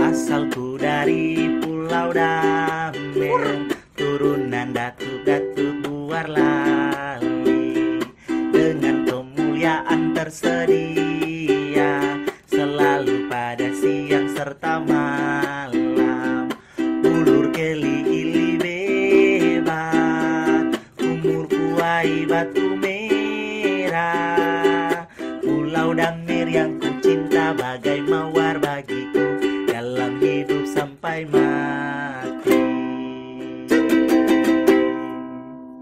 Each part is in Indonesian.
Asalku dari Pulau Damer, turunan Datuk-Datuk Buar Lali. Dengan kemuliaan tersedia selalu pada siang serta malam. Ulur keli ili bebas, umur kuai batu merah. Pulau Damer yang ku cinta bagai mawar bagiku dalam hidup sampai mati.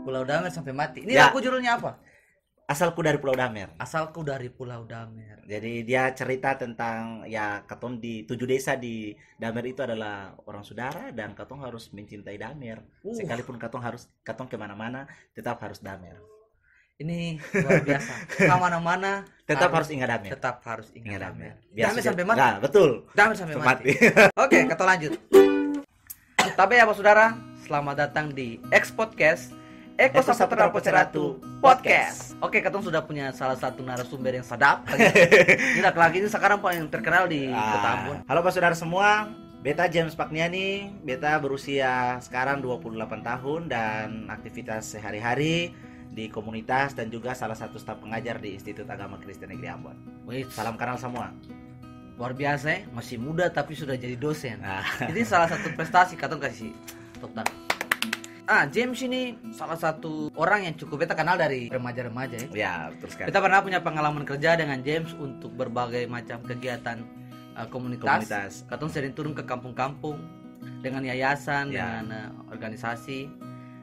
Pulau Damer sampai mati. Ini Ya. lagu judulnya apa? Asalku dari Pulau Damer. Asalku dari Pulau Damer. Jadi dia cerita tentang ya katong di 7 desa di Damer itu adalah orang saudara dan katong harus mencintai Damer. Sekalipun katong kemana-mana tetap harus Damer. Ini luar biasa. Kemana-mana Tetap harus ingat Damer. tetap harus ingat Ingat Damer. Biar Damer sudah- sampai mati. Nah, betul. Damer sampai mati. Mati. Oke, kita lanjut. Tapi ya, Pak Saudara, selamat datang di X Podcast. Eko Eko Saputra Saputra Poceratu Podcast. Oke, ketong sudah punya salah satu narasumber yang sedap. Ini laki-laki ini sekarang paling terkenal di Kota Ambon. Halo Pak Saudara semua. Beta James Pakniani. Beta berusia sekarang 28 tahun dan aktivitas sehari-hari di komunitas dan juga salah satu staf pengajar di Institut Agama Kristen Negeri Ambon. Wih, Salam kenal semua. luar biasa ya, masih muda tapi sudah jadi dosen. Nah, Ini salah satu prestasi katong kasih tepuk tangan. James ini salah satu orang yang cukup beta kenal dari remaja-remaja ya. ya betul sekali. Kita pernah punya pengalaman kerja dengan James untuk berbagai macam kegiatan komunitas. Katong sering turun ke kampung-kampung dengan yayasan, Ya. dengan organisasi.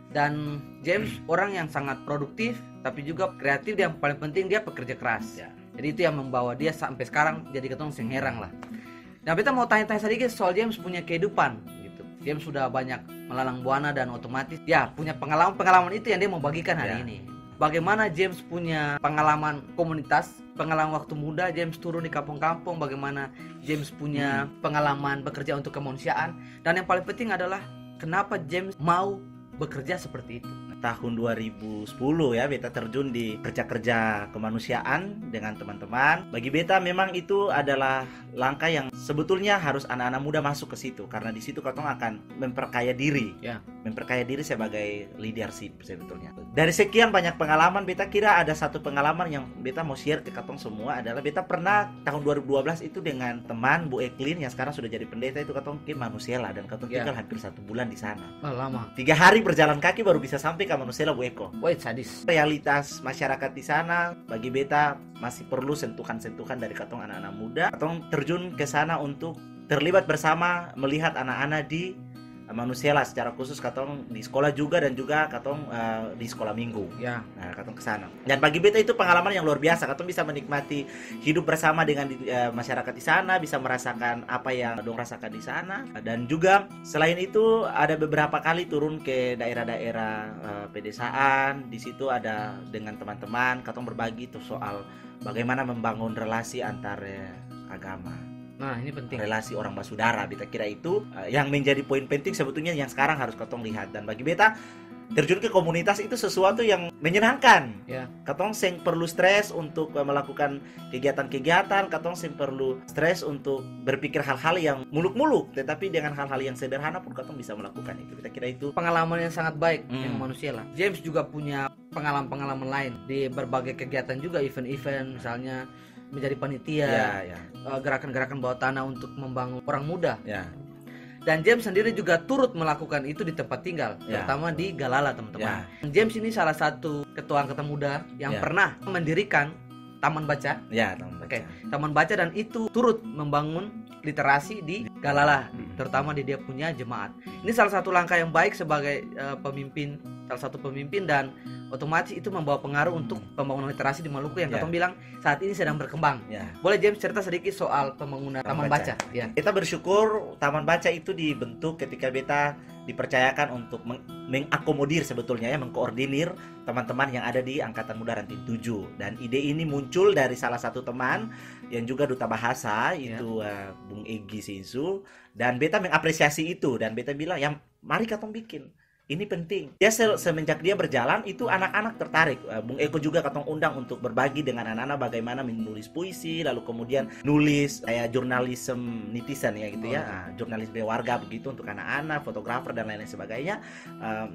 Dan James orang yang sangat produktif, tapi juga kreatif, dan yang paling penting dia pekerja keras. Ya. Jadi itu yang membawa dia sampai sekarang jadi ketong sing herang lah. Nah, kita mau tanya-tanya sedikit soal James punya kehidupan gitu. James sudah banyak melalang buana dan otomatis ya punya pengalaman itu yang dia mau bagikan hari Ya. ini. Bagaimana James punya pengalaman komunitas, pengalaman waktu muda James turun di kampung-kampung, bagaimana James punya pengalaman bekerja untuk kemanusiaan, dan yang paling penting adalah kenapa James mau bekerja seperti itu. Tahun 2010 ya beta terjun di kerja-kerja kemanusiaan dengan teman-teman. Bagi beta memang itu adalah langkah yang sebetulnya harus anak-anak muda masuk ke situ karena di situ katong akan memperkaya diri. Ya. Memperkaya diri sebagai leadership sebetulnya. Dari sekian banyak pengalaman beta kira ada satu pengalaman yang beta mau share ke katong semua adalah beta pernah tahun 2012 itu dengan teman Bu Eklin yang sekarang sudah jadi pendeta itu katong ke Manusela dan katong Ya. tinggal hampir 1 bulan di sana. Lama. 3 hari berjalan kaki baru bisa sampai ke Manusela Bu Eko. Wait, sadis. Realitas masyarakat di sana bagi beta masih perlu sentuhan-sentuhan dari katong anak-anak muda. Katong terjun ke sana untuk terlibat bersama melihat anak-anak di Manusela secara khusus katong di sekolah juga dan juga katong di sekolah minggu. Ya. Nah, katong ke sana. Dan bagi beta itu pengalaman yang luar biasa. Katong bisa menikmati hidup bersama dengan masyarakat di sana, bisa merasakan apa yang dong rasakan di sana. Dan juga selain itu ada beberapa kali turun ke daerah-daerah pedesaan. Di situ ada dengan teman-teman katong berbagi tuh soal bagaimana membangun relasi antar agama. Nah, ini penting. Relasi orang basudara beta kira itu yang menjadi poin penting sebetulnya yang sekarang harus katong lihat. Dan bagi beta terjun ke komunitas itu sesuatu yang menyenangkan. Ya. Katong sing perlu stres untuk melakukan kegiatan-kegiatan, katong sing perlu stres untuk berpikir hal-hal yang muluk-muluk, tetapi dengan hal-hal yang sederhana pun katong bisa melakukan itu. Kita kira itu Pengalaman yang sangat baik yang Hmm. manusia lah. James juga punya pengalaman-pengalaman lain di berbagai kegiatan juga, event-event misalnya menjadi panitia, ya. gerakan-gerakan bawah tanah untuk membangun orang muda. Ya. Dan James sendiri juga turut melakukan itu di tempat tinggal, Ya. terutama di Galala, teman-teman. Ya. James ini salah satu ketua angkatan muda yang Ya. pernah mendirikan taman baca. Ya, teman Oke, taman baca, dan itu turut membangun literasi di Galala, terutama di dia punya jemaat. Ini salah satu langkah yang baik sebagai pemimpin, salah satu pemimpin, dan otomatis itu membawa pengaruh untuk pembangunan literasi di Maluku yang Ya. katong bilang saat ini sedang berkembang. Ya. Boleh James cerita sedikit soal pembangunan taman baca? Ya. Kita bersyukur taman baca itu dibentuk ketika beta dipercayakan untuk mengakomodir sebetulnya ya, mengkoordinir teman-teman yang ada di Angkatan Muda Ranting 7. Dan ide ini muncul dari salah satu teman yang juga duta bahasa itu Bung Egi Sinsu, dan beta mengapresiasi itu dan beta bilang ya mari katong bikin. Ini penting. Dia semenjak dia berjalan itu anak-anak tertarik. Bung Eko juga katong undang untuk berbagi dengan anak-anak bagaimana menulis puisi, lalu kemudian nulis kayak jurnalisme netizen ya gitu ya. Jurnalisme warga begitu untuk anak-anak, fotografer dan lain-lain sebagainya.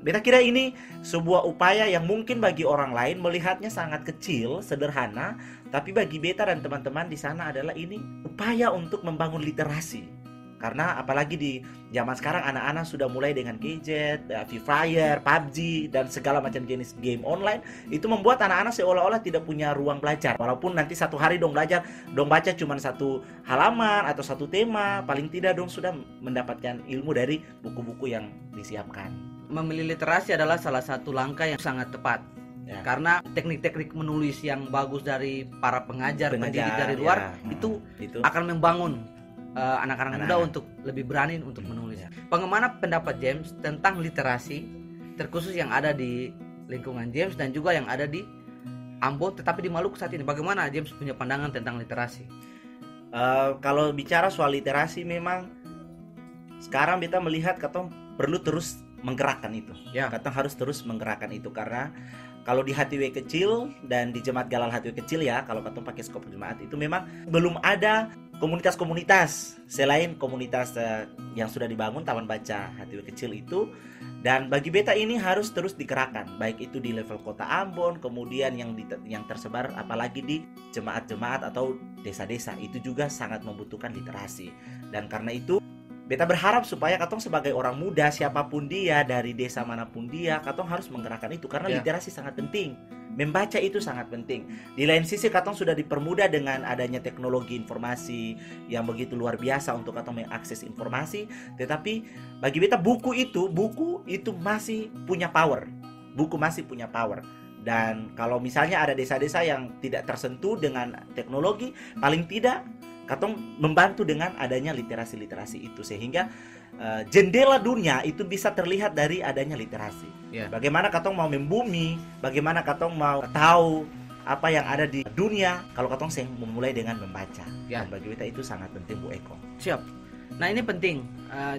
Beta kira ini sebuah upaya yang mungkin bagi orang lain melihatnya sangat kecil, sederhana, tapi bagi beta dan teman-teman di sana adalah ini upaya untuk membangun literasi. Karena apalagi di zaman sekarang anak-anak sudah mulai dengan gadget, Free Fire, PUBG, dan segala macam jenis game online. Itu membuat anak-anak seolah-olah tidak punya ruang belajar. Walaupun nanti satu hari dong belajar, dong baca cuma satu halaman atau satu tema, paling tidak dong sudah mendapatkan ilmu dari buku-buku yang disiapkan. Memilih literasi adalah salah satu langkah yang sangat tepat. Ya. Karena teknik-teknik menulis yang bagus dari para pendidik dari luar itu akan membangun anak-anak muda untuk lebih berani untuk menulis. Bagaimana pendapat James tentang literasi terkhusus yang ada di lingkungan James dan juga yang ada di Ambon tetapi di Maluku saat ini? Bagaimana James punya pandangan tentang literasi? Kalau bicara soal literasi, memang sekarang kita melihat katong perlu terus menggerakkan itu. Katong harus terus menggerakkan itu karena kalau di HTW kecil dan di Jemaat Galal HTW kecil ya, kalau katong pakai skop jemaat itu memang belum ada komunitas-komunitas selain komunitas yang sudah dibangun Taman Baca HTW kecil itu. Dan bagi beta ini harus terus digerakkan, baik itu di level kota Ambon, kemudian yang tersebar apalagi di jemaat-jemaat atau desa-desa, itu juga sangat membutuhkan literasi. Dan karena itu beta berharap supaya katong sebagai orang muda siapapun dia, dari desa manapun dia, katong harus menggerakkan itu karena literasi sangat penting. Membaca itu sangat penting. Di lain sisi katong sudah dipermudah dengan adanya teknologi informasi yang begitu luar biasa untuk katong mengakses informasi, tetapi bagi beta buku itu masih punya power. Buku masih punya power. Dan kalau misalnya ada desa-desa yang tidak tersentuh dengan teknologi, paling tidak katong membantu dengan adanya literasi-literasi itu sehingga jendela dunia itu bisa terlihat dari adanya literasi. Bagaimana katong mau membumi, bagaimana katong mau tahu apa yang ada di dunia kalau katong memulai dengan membaca. Dan bagi kita itu sangat penting, Bu Eko. Siap. Nah ini penting.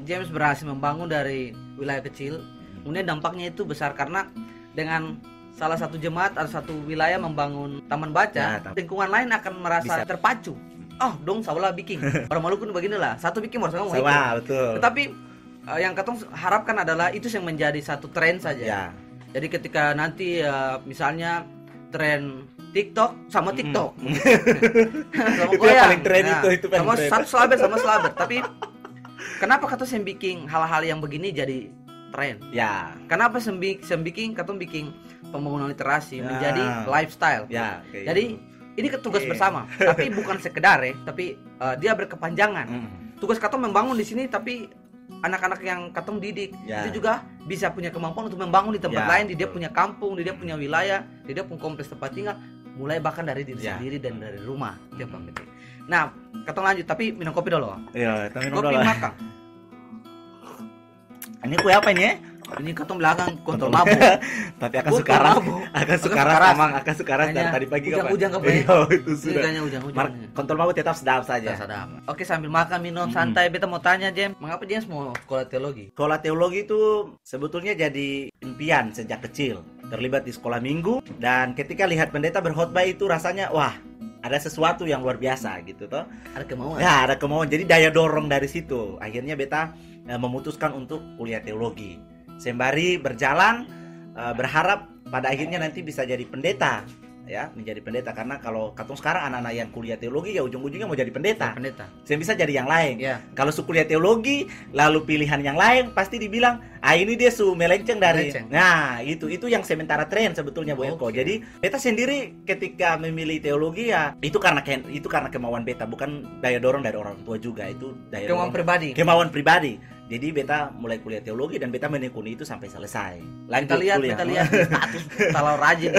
James berhasil membangun dari wilayah kecil, kemudian dampaknya itu besar karena dengan salah satu jemaat atau satu wilayah membangun taman baca, lingkungan lain akan merasa terpacu. Dong salah bikin. Orang Maluku beginilah, satu bikin harus ngomong itu. Betul. Tetapi yang katong harapkan adalah itu yang menjadi satu tren saja. Jadi ketika nanti misalnya tren TikTok sama TikTok. Sama itu yang paling tren itu sama selaber. Tapi kenapa katong bikin hal-hal yang begini jadi tren? Kenapa bikin katong bikin pembangunan literasi menjadi lifestyle? Jadi ini tugas bersama, tapi bukan sekedar tapi dia berkepanjangan. Tugas katong membangun di sini, tapi anak-anak yang katong didik itu juga bisa punya kemampuan untuk membangun di tempat lain, di dia punya kampung, di dia punya wilayah, di dia punya kompleks tempat tinggal, mulai bahkan dari diri sendiri dan dari rumah. Itu yang penting. Nah, katong lanjut, tapi minum kopi dulu. Minum kopi dulu. makan. Ini kue apa ini? Ini katong belakang kontrol mabuk. Tapi akan sekarang dari tadi pagi kapan? Ujang itu sudah. Kontrol mabuk tetap sedap saja. Oke, sambil makan minum santai, beta mau tanya James, mengapa James mau sekolah teologi? Sekolah teologi itu sebetulnya jadi impian sejak kecil. Terlibat di sekolah minggu dan ketika lihat pendeta berkhotbah itu rasanya wah, ada sesuatu yang luar biasa gitu toh. Ada kemauan. Ada kemauan. Jadi daya dorong dari situ. Akhirnya beta memutuskan untuk kuliah teologi. Sembari berjalan berharap pada akhirnya nanti bisa jadi pendeta, menjadi pendeta. Karena kalau katong sekarang anak-anak yang kuliah teologi ujung-ujungnya mau jadi pendeta. Saya bisa jadi yang lain. Kalau kuliah teologi lalu pilihan yang lain pasti dibilang ini dia melenceng dari. Nah itu yang sementara tren sebetulnya Bu Eko. Jadi beta sendiri ketika memilih teologi itu karena kemauan beta, bukan daya dorong dari orang tua juga. Itu daya kemauan pribadi. Jadi beta mulai kuliah teologi dan beta menekuni itu sampai selesai. Lanjut kuliah. Kita lihat di status kalau rajin.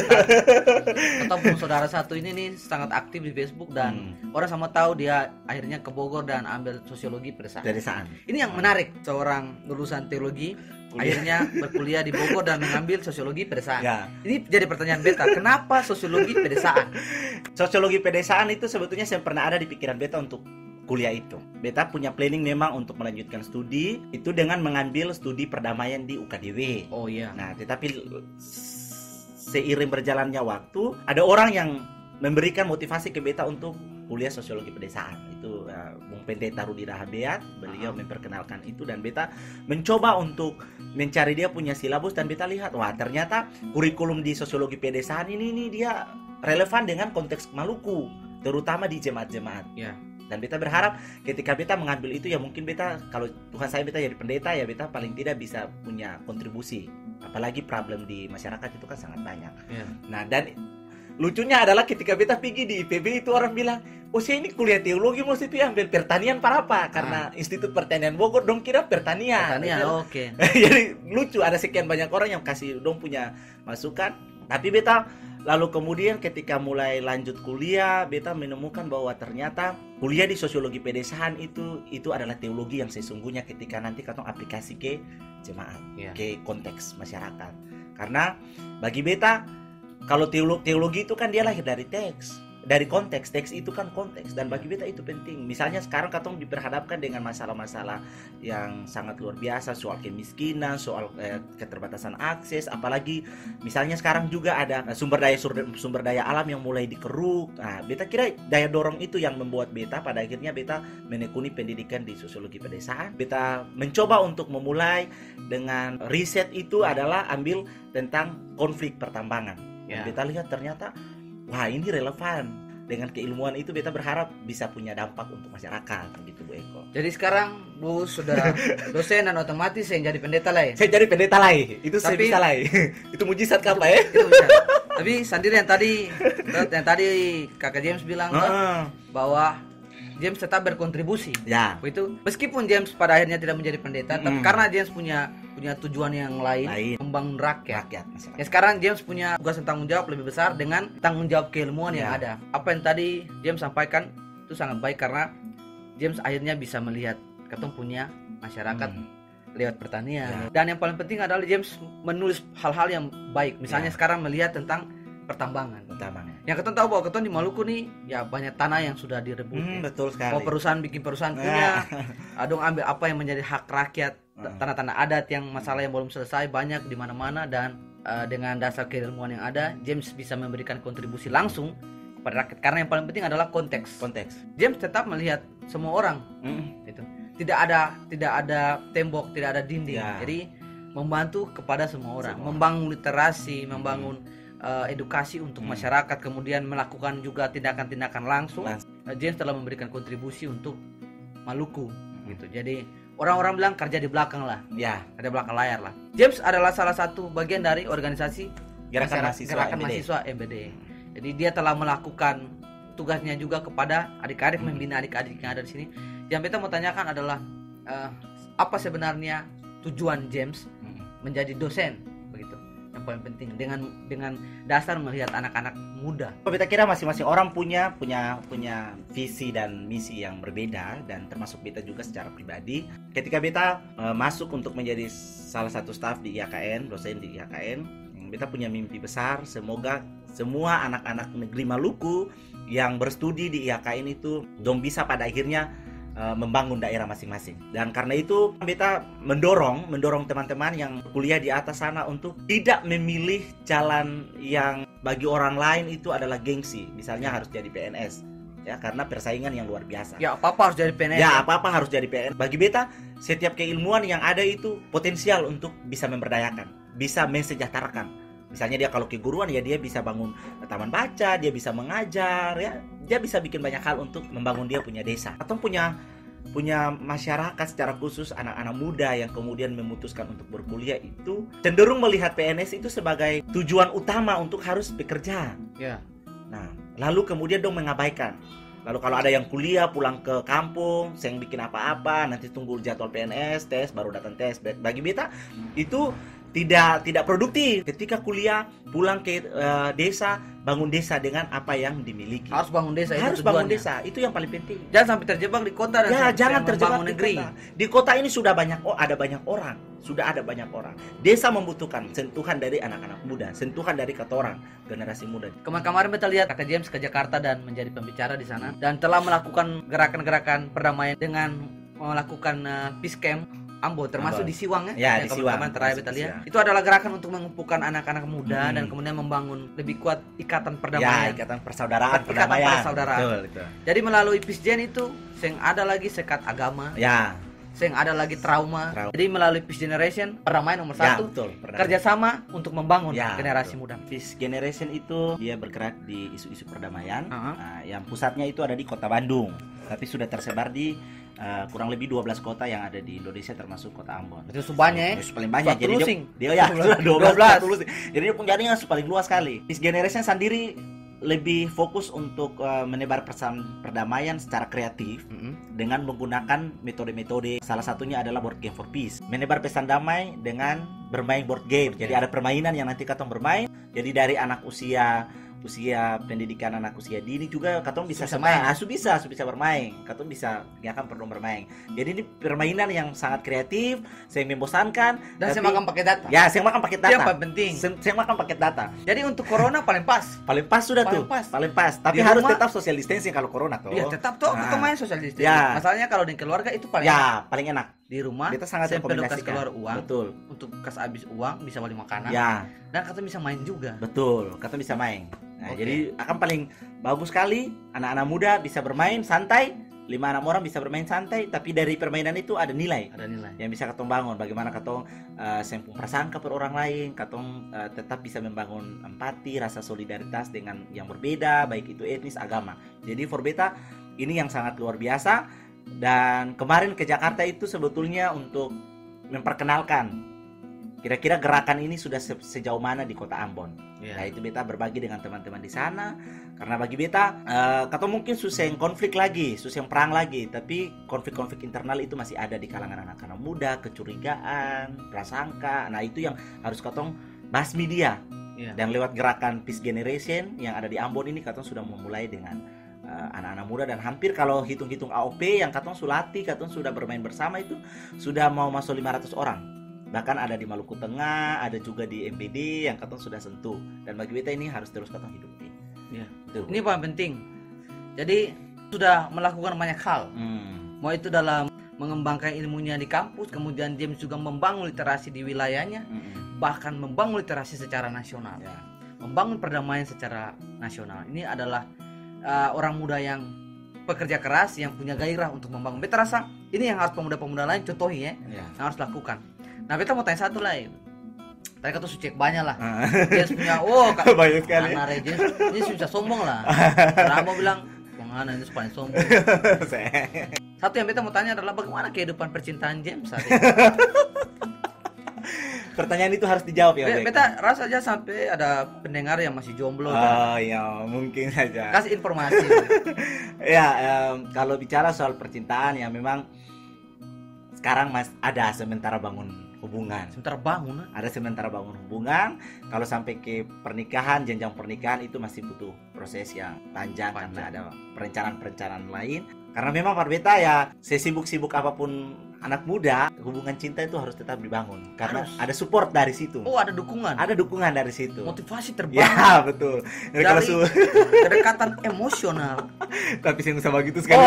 Ataupun saudara satu ini nih sangat aktif di Facebook dan orang sama tahu dia akhirnya ke Bogor dan ambil sosiologi pedesaan. Ini yang menarik, seorang lulusan teologi akhirnya berkuliah di Bogor dan mengambil sosiologi pedesaan. Ini jadi pertanyaan beta, kenapa sosiologi pedesaan? Sosiologi pedesaan itu sebetulnya pernah ada di pikiran beta untuk kuliah itu. Beta punya planning memang untuk melanjutkan studi itu dengan mengambil studi perdamaian di UKDW. Oh iya. Nah, tetapi seiring berjalannya waktu, ada orang yang memberikan motivasi ke beta untuk kuliah sosiologi pedesaan. Itu Bung Pendeta Rudi Rahabeat, beliau memperkenalkan itu, dan beta mencoba untuk mencari dia punya silabus, dan beta lihat, wah ternyata kurikulum di sosiologi pedesaan ini dia relevan dengan konteks Maluku, terutama di jemaat-jemaat. Ya. Dan beta berharap ketika beta mengambil itu, ya mungkin beta, kalau Tuhan saya beta jadi pendeta, ya beta paling tidak bisa punya kontribusi. Apalagi problem di masyarakat itu kan sangat banyak. Ya. Nah, dan lucunya adalah ketika beta pergi di IPB itu orang bilang, oh saya ini kuliah teologi, mesti itu ambil pertanian para apa? Karena Institut Pertanian Bogor dong kira pertanian. Oke. Jadi lucu, ada sekian banyak orang yang kasih dong punya masukan. Tapi beta lalu kemudian ketika mulai lanjut kuliah, beta menemukan bahwa ternyata kuliah di sosiologi pedesaan itu adalah teologi yang sesungguhnya ketika nanti katong aplikasi ke jemaat, ke konteks masyarakat. Karena bagi beta, kalau teologi itu kan dia lahir dari teks, dari konteks. Teks itu kan konteks, dan bagi beta itu penting. Misalnya sekarang katong diperhadapkan dengan masalah-masalah yang sangat luar biasa, soal kemiskinan, soal keterbatasan akses, apalagi misalnya sekarang juga ada sumber daya alam yang mulai dikeruk. Nah, beta kira daya dorong itu yang membuat beta pada akhirnya beta menekuni pendidikan di sosiologi pedesaan. Beta mencoba untuk memulai dengan riset itu adalah ambil tentang konflik pertambangan. Dan beta lihat ternyata, wah ini relevan dengan keilmuan itu. Beta berharap bisa punya dampak untuk masyarakat, begitu Bu Eko. Jadi sekarang Bu sudah dosen dan otomatis saya jadi pendeta lah ya? Saya jadi pendeta lah, itu saya bisa lah. Itu mujizat apa ya? Itu bisa. Tapi sendiri yang tadi Kakak James bilang bahwa James tetap berkontribusi. Ya. Begitu. Meskipun James pada akhirnya tidak menjadi pendeta, tapi karena James punya tujuan yang lain. Membangun rakyat. Ya sekarang James punya tugas dan tanggung jawab lebih besar dengan tanggung jawab keilmuan yang ada. Apa yang tadi James sampaikan itu sangat baik, karena James akhirnya bisa melihat ketemu punya masyarakat lewat pertanian. Dan yang paling penting adalah James menulis hal-hal yang baik. Misalnya sekarang melihat tentang pertambangan. Yang kita tahu bahwa kita di Maluku nih ya banyak tanah yang sudah direbut. Betul sekali. Kalau perusahaan bikin perusahaan punya, adong ambil apa yang menjadi hak rakyat, tanah-tanah adat yang masalah yang belum selesai banyak di mana-mana, dan dengan dasar keilmuan yang ada, James bisa memberikan kontribusi langsung kepada rakyat. Karena yang paling penting adalah konteks. James tetap melihat semua orang. Itu. Tidak ada tembok, tidak ada dinding. Jadi membantu kepada semua orang, membangun literasi, membangun edukasi untuk masyarakat, kemudian melakukan juga tindakan-tindakan langsung. James telah memberikan kontribusi untuk Maluku gitu. Jadi orang-orang bilang kerja di belakang lah, ada belakang layar lah. James adalah salah satu bagian dari organisasi Gerakan Mahasiswa MBD. Jadi dia telah melakukan tugasnya juga kepada adik-adik, membina adik-adik yang ada di sini. Yang kita mau tanyakan adalah apa sebenarnya tujuan James menjadi dosen, begitu. Yang paling penting dengan dasar melihat anak-anak muda. Kita kira masing-masing orang punya visi dan misi yang berbeda, dan termasuk beta juga secara pribadi. Ketika beta masuk untuk menjadi salah satu staf di IAKN, dosen di IAKN, beta punya mimpi besar. Semoga semua anak-anak negeri Maluku yang berstudi di IAKN itu dong bisa pada akhirnya membangun daerah masing-masing. Dan karena itu beta mendorong teman-teman yang kuliah di atas sana untuk tidak memilih jalan yang bagi orang lain itu adalah gengsi. Misalnya harus jadi PNS, ya, karena persaingan yang luar biasa. Ya apa-apa harus jadi PNS. Apa-apa harus jadi PNS. Bagi beta, setiap keilmuan yang ada itu potensial untuk bisa memberdayakan, bisa mensejahterakan. Misalnya dia kalau keguruan, ya dia bisa bangun taman baca, dia bisa mengajar, ya dia bisa bikin banyak hal untuk membangun dia punya desa atau punya masyarakat secara khusus. Anak-anak muda yang kemudian memutuskan untuk berkuliah itu cenderung melihat PNS itu sebagai tujuan utama untuk harus bekerja. Nah, lalu kemudian dong mengabaikan. Lalu kalau ada yang kuliah pulang ke kampung, saya yang bikin apa-apa, nanti tunggu jadwal PNS, tes, baru datang tes. Bagi beta itu tidak produktif. Ketika kuliah pulang ke desa, bangun desa dengan apa yang dimiliki. Harus bangun desa, Harus itu bangun tujuannya. desa, itu yang paling penting. Jangan sampai terjebak di kota dan Ya, sampai jangan terjebak membangun di negeri. kota. Di kota ini sudah ada banyak orang. Desa membutuhkan sentuhan dari anak-anak muda, sentuhan dari katorang generasi muda. Kemarin kita lihat Kakak James ke Jakarta dan menjadi pembicara di sana dan telah melakukan gerakan-gerakan perdamaian dengan melakukan peace camp Ambon, termasuk Ambon. di Siwang Ya, yang di Siwang. kemarin terakhir kita Di lihat. Siwang. Itu adalah gerakan untuk mengumpulkan anak-anak muda dan kemudian membangun lebih kuat ikatan Ya, perdamaian. ikatan persaudaraan, Ikatan perdamaian. persaudaraan. Betul. Jadi melalui peace jam itu sing ada lagi sekat agama, Ya, sing ada lagi trauma. Trauma. Jadi melalui peace generation perdamaian nomor ya, satu, betul. Perdamaian. kerjasama untuk membangun Ya, generasi betul. muda. Peace Generation itu dia bergerak di isu-isu perdamaian. Uh-huh. Nah, yang pusatnya itu ada di Kota Bandung, tapi sudah tersebar di kurang lebih 12 kota yang ada di Indonesia termasuk Kota Ambon. Itu banyak ya. Itu paling banyak. Jadi Lusing. dia ya sudah 12. 12. Jadi dia punya jaringan paling luas sekali. Peace Generation sendiri lebih fokus untuk menebar pesan perdamaian secara kreatif dengan menggunakan metode-metode, salah satunya adalah board game for peace. Menebar pesan damai dengan bermain board game. Jadi ada permainan yang nanti katong bermain. Jadi dari anak usia pendidikan anak usia dini juga katong bisa main. bisa bermain. Katong bisa akan perlu bermain. Jadi ini permainan yang sangat kreatif, saya membosankan Dan saya makan pakai data. Ya, saya makan paket Itu yang data. paling penting. Saya makan paket data. Jadi untuk corona paling pas. Paling pas sudah Paling tuh. pas. Paling pas. Tapi Di harus rumah- tetap social distancing kalau corona tuh. Iya, tetap tuh Nah. kita main social distancing. Ya. Masalahnya kalau di keluarga itu paling enak. Ya, paling enak. Di rumah Kita sangat saya perlu kas rekomendasikan. keluar uang Betul. untuk kas habis uang bisa beli makanan Ya, dan kita bisa main juga. betul. Katong bisa main. Nah, Oke. jadi akan paling bagus sekali anak-anak muda bisa bermain santai. 5-6 orang bisa bermain santai, tapi dari permainan itu ada nilai Ada nilai. yang bisa katong bangun. Bagaimana katong sempung prasangka per orang lain, katong tetap bisa membangun empati, rasa solidaritas dengan yang berbeda, baik itu etnis, agama. Jadi for beta ini yang sangat luar biasa. Dan kemarin ke Jakarta itu sebetulnya untuk memperkenalkan kira-kira gerakan ini sudah sejauh mana di Kota Ambon. Iya. Nah, itu beta berbagi dengan teman-teman di sana. Karena bagi beta, katong mungkin susah yang konflik lagi, susah yang perang lagi, tapi konflik-konflik internal itu masih ada di kalangan anak-anak muda, kecurigaan, prasangka. Nah, itu yang harus katong bahas media. Iya. Dan lewat gerakan Peace Generation yang ada di Ambon ini, katong sudah memulai dengan anak-anak muda, dan hampir kalau hitung-hitung AOP yang katong sulati, katong sudah bermain bersama itu sudah mau masuk 500 orang. Bahkan ada di Maluku Tengah, ada juga di MBD yang katong sudah sentuh. Dan bagi beta ini harus terus katong hidupi. Iya. Itu. Ini paling penting. Jadi sudah melakukan banyak hal. Mau itu dalam mengembangkan ilmunya di kampus, kemudian James juga membangun literasi di wilayahnya, bahkan membangun literasi secara nasional. Ya. Membangun perdamaian secara nasional. Ini adalah orang muda yang pekerja keras, yang punya gairah untuk membangun. Beta rasa ini yang harus pemuda-pemuda lain contohi ya, Ya. yang harus lakukan. Nah, beta mau tanya satu lagi. Tadi kata cek banyak lah. Dia punya, Banyak sekali. Anak Regis, ini susah sombong lah. Ramo bilang, mana ini paling sombong. Satu yang beta mau tanya adalah bagaimana kehidupan percintaan James saat ini? Pertanyaan itu harus dijawab ya, Bek? Beta rasa aja sampai ada pendengar yang masih jomblo. Oh ya, mungkin saja. Kasih informasi. Ya, kalau bicara soal percintaan ya memang sekarang ada sementara bangun hubungan. Sebentar bangun. Ada sementara bangun hubungan. Kalau sampai ke pernikahan, jenjang pernikahan itu masih butuh proses yang panjang. Karena ada perencanaan-perencanaan lain. Karena memang pada beta ya, sesibuk-sibuk apapun anak muda, hubungan cinta itu harus tetap dibangun. Karena ada support dari situ. Oh, ada dukungan. Ada dukungan dari situ. Motivasi terbangun. Ya, betul. Jadi kalau kedekatan emosional. tapi saya sama gitu sekali.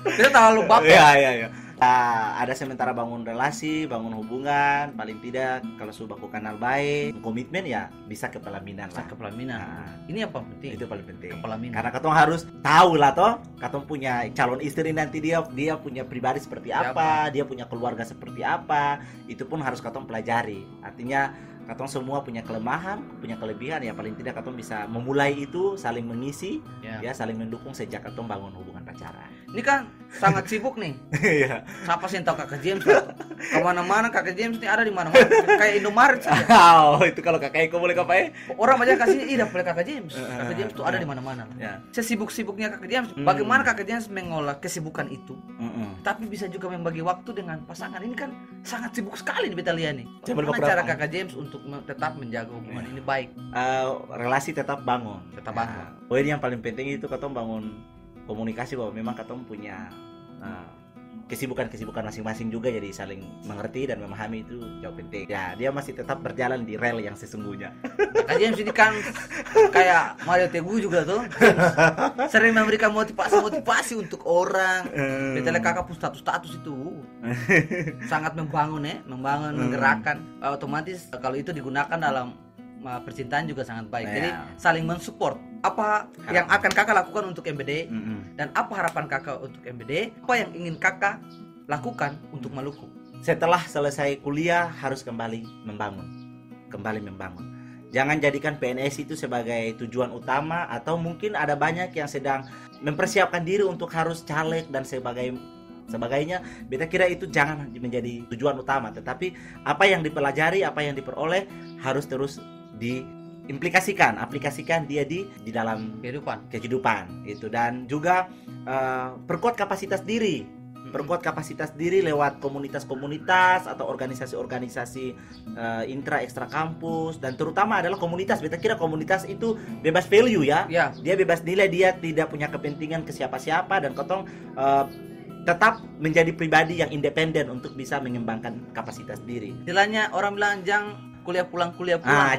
Kita terlalu baper. Iya. Ada sementara bangun relasi, bangun hubungan, paling tidak kalau sudah aku kenal baik, komitmen ya bisa ke pelaminan lah. Ke pelaminan. Nah, ini apa penting? itu paling penting. Ke pelaminan. Karena katong harus tahu lah toh, katong punya calon istri nanti dia punya pribadi seperti apa, dia punya keluarga seperti apa, itu pun harus katong pelajari. Artinya katong semua punya kelemahan, punya kelebihan, ya paling tidak katong bisa memulai itu saling mengisi, ya saling mendukung sejak katong bangun hubungan pacaran. acara. Ini kan sangat sibuk nih. Iya. Siapa sih yang tahu Kakak James? Kemana-mana Kakak James ini ada di mana-mana. Kayak Indomaret saja. Oh, itu kalau kakak Eko boleh kapai. Orang banyak kasih ida boleh Kakak James. Kakak James tuh ada di mana-mana. Ya. Sesibuk-sibuknya Kakak James, bagaimana Kakak James mengolah kesibukan itu? Mm-mm. Tapi bisa juga membagi waktu dengan pasangan. Ini kan sangat sibuk sekali nih Betalia nih. Coba Bagaimana berapa? cara Kakak James untuk tetap menjaga hubungan ini baik? Relasi tetap bangun. Tetap bangun. Nah, poin yang paling penting itu katong bangun komunikasi, bahwa memang katong punya kesibukan masing-masing juga, jadi saling mengerti dan memahami itu jauh penting. Ya, dia masih tetap berjalan di rel yang sesungguhnya. Kakak James ini kan kayak Mario Teguh juga tuh. James sering memberikan motivasi untuk orang. Betalia Kakak pun status itu sangat membangun ya, menggerakkan. Otomatis kalau itu digunakan dalam percintaan juga sangat baik. Jadi saling mensupport. Apa yang akan Kakak lakukan untuk MBD dan apa harapan Kakak untuk MBD? Apa yang ingin Kakak lakukan untuk Maluku? Setelah selesai kuliah harus kembali membangun. Jangan jadikan PNS itu sebagai tujuan utama, atau mungkin ada banyak yang sedang mempersiapkan diri untuk harus caleg dan sebagainya. Beta kira itu jangan menjadi tujuan utama, tetapi apa yang dipelajari, apa yang diperoleh harus terus aplikasikan dia di dalam kehidupan itu. Dan juga perkuat kapasitas diri lewat komunitas-komunitas atau organisasi-organisasi ekstra kampus, dan terutama adalah komunitas. Beta kira komunitas itu bebas value ya. Dia bebas nilai, dia tidak punya kepentingan ke siapa-siapa, dan kotong tetap menjadi pribadi yang independen untuk bisa mengembangkan kapasitas diri. Istilahnya orang bilang jangan kuliah pulang.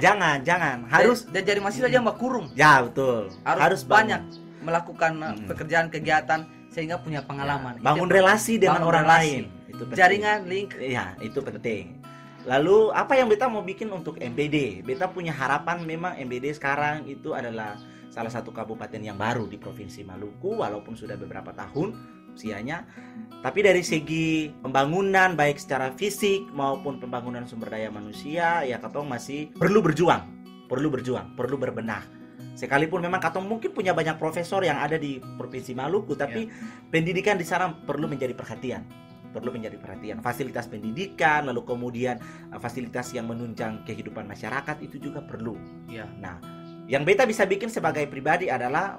Jangan. Harus dan jadi mahasiswa jangan kurung. Ya, betul. Harus banyak melakukan pekerjaan kegiatan sehingga punya pengalaman. Bangun relasi dengan orang lain. Itu penting. Jaringan, link. Iya, itu penting. Lalu apa yang beta mau bikin untuk MBD? Beta punya harapan, memang MBD sekarang itu adalah salah satu kabupaten yang baru di Provinsi Maluku, walaupun sudah beberapa tahun usianya. Tapi dari segi pembangunan baik secara fisik maupun pembangunan sumber daya manusia, ya katong masih perlu berjuang, perlu berbenah. Sekalipun memang katong mungkin punya banyak profesor yang ada di Provinsi Maluku, tapi pendidikan di sana perlu menjadi perhatian. Fasilitas pendidikan, lalu kemudian fasilitas yang menunjang kehidupan masyarakat itu juga perlu. Nah, yang beta bisa bikin sebagai pribadi adalah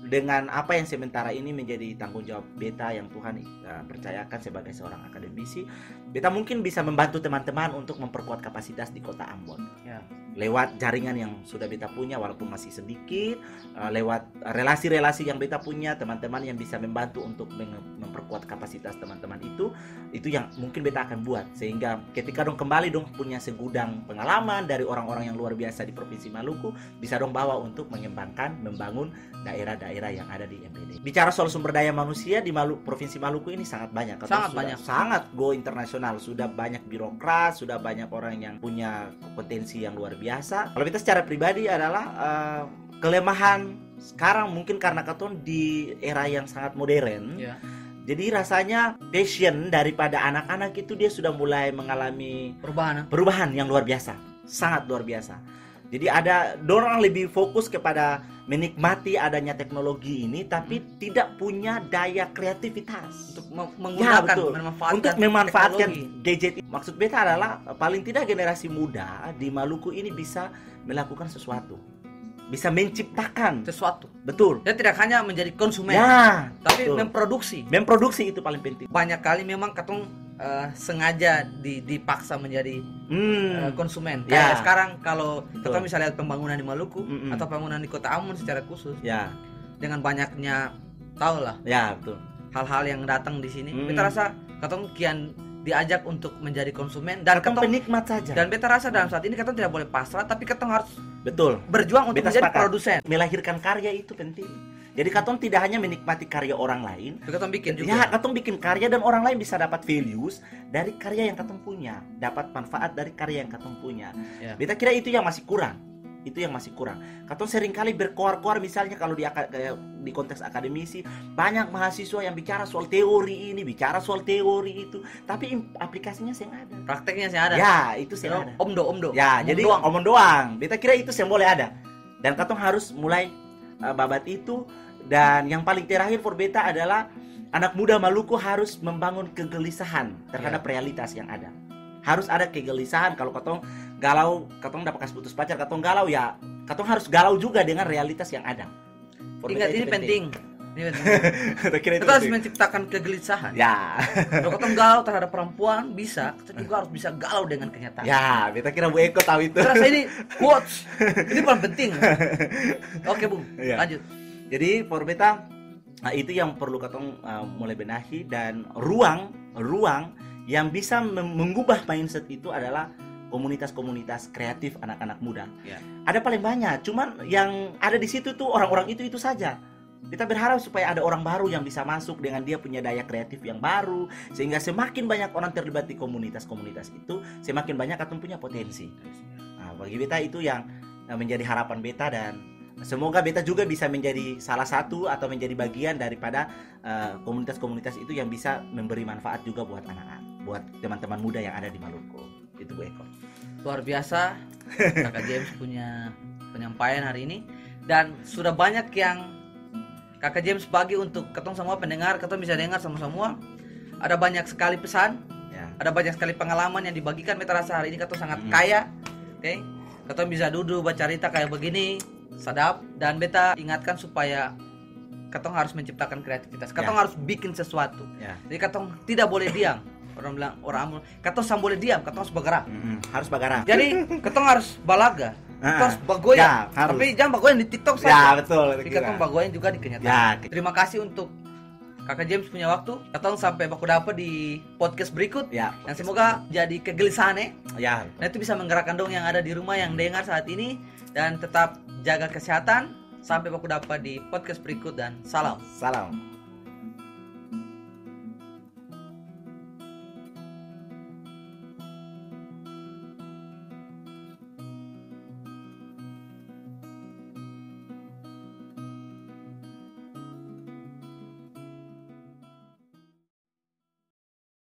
dengan apa yang sementara ini menjadi tanggung jawab beta yang Tuhan percayakan sebagai seorang akademisi, beta mungkin bisa membantu teman-teman untuk memperkuat kapasitas di Kota Ambon. Lewat jaringan yang sudah beta punya walaupun masih sedikit, lewat relasi-relasi yang beta punya, teman-teman yang bisa membantu untuk memperkuat kapasitas teman-teman itu yang mungkin beta akan buat, sehingga ketika dong kembali dong punya segudang pengalaman dari orang-orang yang luar biasa di Provinsi Maluku, bisa dong bawa untuk mengembangkan, membangun daerah-daerah yang ada di MBD. Bicara soal sumber daya manusia di Provinsi Maluku ini sangat banyak. Sangat go internasional. Sudah banyak birokrat, sudah banyak orang yang punya kompetensi yang luar biasa. Kalau kita secara pribadi adalah kelemahan sekarang mungkin karena katon di era yang sangat modern. Jadi rasanya passion daripada anak-anak itu dia sudah mulai mengalami perubahan yang luar biasa, sangat luar biasa. Jadi ada dorang lebih fokus kepada menikmati adanya teknologi ini, tapi tidak punya daya kreativitas untuk menggunakan, memanfaatkan gadget. Maksud beta adalah paling tidak generasi muda di Maluku ini bisa melakukan sesuatu, bisa menciptakan sesuatu. Betul. Dia tidak hanya menjadi konsumen, tapi betul. Memproduksi itu paling penting. Banyak kali memang katong sengaja dipaksa menjadi konsumen. Kayak sekarang kalau kita bisa lihat pembangunan di Maluku atau pembangunan di Kota Ambon secara khusus, dengan banyaknya betul, hal-hal yang datang di sini, beta rasa katong kian diajak untuk menjadi konsumen dan katong penikmat saja. Dan beta rasa dalam saat ini katong tidak boleh pasrah, tapi katong harus berjuang untuk menjadi produsen. Melahirkan karya itu penting. Jadi katong tidak hanya menikmati karya orang lain, katong bikin juga. Katong bikin karya dan orang lain bisa dapat values dari karya yang katong punya, dapat manfaat dari karya yang katong punya. Beta kira itu yang masih kurang. Katong seringkali berkoar-koar, misalnya kalau di konteks akademisi, banyak mahasiswa yang bicara soal teori ini, bicara soal teori itu, tapi aplikasinya sih ada. Prakteknya sih ada. Ya, itu sih ada. Omdo. Jadi omong doang. Beta kira itu sih boleh ada. Dan katong harus mulai babat itu Dan yang paling terakhir for beta adalah anak muda Maluku harus membangun kegelisahan terhadap realitas yang ada. Harus ada kegelisahan. Kalau katong galau, katong dapat kasih putus pacar, katong galau ya, katong harus galau juga dengan realitas yang ada. For Ingat, beta ini itu penting. Ini penting. Saya kira itu Kita harus penting. menciptakan kegelisahan. Ya, Kalau kita galau terhadap perempuan bisa, kita juga harus bisa galau dengan kenyataan. ya, beta kira Bu Eko tahu itu. Saya rasa ini quotes. Ini paling penting. Oke, Bung. Iya. Lanjut. Jadi for beta itu yang perlu katong mulai benahi, dan ruang yang bisa mengubah mindset itu adalah komunitas-komunitas kreatif anak-anak muda. Ya. Ada paling banyak, cuman yang ada di situ tuh orang-orang itu saja. Kita berharap supaya ada orang baru yang bisa masuk dengan dia punya daya kreatif yang baru, sehingga semakin banyak orang terlibat di komunitas-komunitas itu, semakin banyak katong punya potensi. Nah, bagi beta itu yang menjadi harapan beta, dan semoga beta juga bisa menjadi salah satu atau menjadi bagian daripada komunitas-komunitas itu yang bisa memberi manfaat juga buat anak-anak, buat teman-teman muda yang ada di Maluku. Itu Bu Eko. Luar biasa Kakak James punya penyampaian hari ini, dan sudah banyak yang Kakak James bagi untuk ketong semua pendengar. Ketong bisa dengar semua. Ada banyak sekali pesan, Ya. ada banyak sekali pengalaman yang dibagikan. Beta rasa hari ini ketong sangat kaya. Oke, ketong bisa duduk baca cerita kayak begini, sadap. Dan beta ingatkan supaya ketong harus menciptakan kreativitas. Ketong harus bikin sesuatu. Ya. Jadi ketong tidak boleh diam. Orang bilang, orang ketong sam boleh diam, ketong harus bergerak. Harus bagarang. Jadi ketong harus balaga, ketong harus Ya, bagoyang. harus. Tapi jangan bagoyang di TikTok Ya, saja. betul. Tapi ketong bagoyang juga di kenyataan. Ya. Terima kasih untuk Kakak James punya waktu. Ketong sampai baku dapat di podcast berikut. Ya. Dan semoga jadi kegelisahan. Ya. Nah, itu bisa menggerakkan dong yang ada di rumah yang dengar saat ini. Dan tetap jaga kesehatan. Sampai baku dapat di podcast berikut, dan salam. Salam.